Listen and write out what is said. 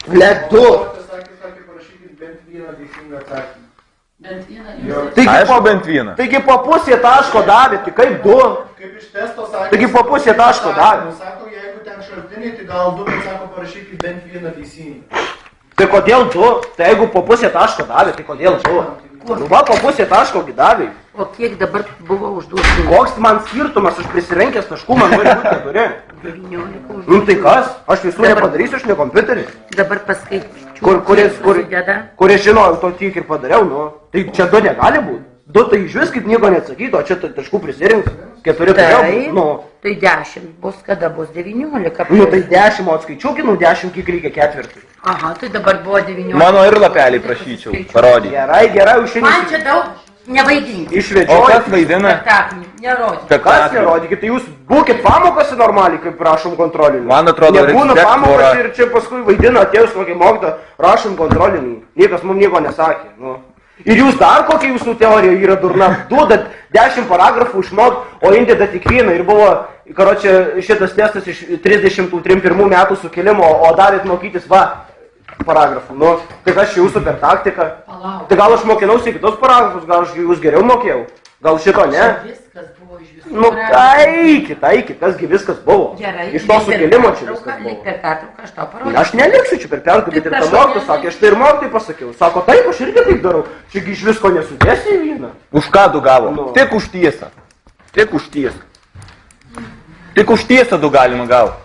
Blet, du. Aišku, bent vieną. Taigi po pusė taško davė, tai kaip du? Kaip iš testo sakė. Taigi po pusė taško davė. Sako, jeigu ten šaltiniai, tai gal du, bet sako, parašykit bent vieną teisingą. Tai kodėl du? Tai jeigu po pusė taško davė, tai kodėl du? Nu va, po pusė taško davė. O kiek dabar buvo užduoti? Koks man skirtumas, aš prisirenkęs taškų, man turi būti 4. 19 užduoti. Nu tai kas? Aš visų nepadarysiu, aš ne kompiuterį. Dabar paskaičiu. Kuris žino, to tiek ir padariau, nu. Tai čia du negali būti. Du tai iš vis kaip nieko neatsakyto, o čia taškų prisirinks. 4 turėjau būti. Nu. Tai 10 bus, kada bus 19. Nu tai 10, o atskaičiuokinu 10, kiek reikia ketvirtui. Aha, tai dabar buvo 19. Mano ir lapelį prašyčiau parodyti. Gerai, užsienį. Man čia daug nevaidinti. O kas vaidina? Spektaklį, nerodyti. Kas nerodykit, tai jūs būkit pamokose normaliai, kaip rašom kontrolinį. Man atrodo, nebūna reikia pamokose porą. ir čia paskui vaidina atėjus kokį mokytą, rašom kontrolinį. Niekas mums nieko nesakė. Nu. Ir jūs dar kokia jūsų teorija yra durna. Duodat 10 paragrafų išmokt, o indėdat tik vieną. Ir buvo, karočią, šitas testas iš 31 metų sukilimo, o davėt mokytis paragrafų. Nu, tai kas čia jūsų per taktiką? Tai gal aš mokinausi kitus paragrafus, gal aš jūs geriau mokėjau? Gal šito ne? Viskas buvo iš visų. Nu, eikit, kasgi viskas buvo. Gerai. Iš to sukilimo čia viskas buvo. Per pertrauką aš tau parodžiu. Aš neliksiu čia per pertrauką, bet ir ta mokytas sakė, aš tai ir mokytai pasakiau. Sako, taip, aš irgi taip darau. Čiagi iš visko nesudėsi į vieną. Už ką du gavo? Nu. Tik už tiesą. Tik už tiesą. Tik už tiesą du galima gauti.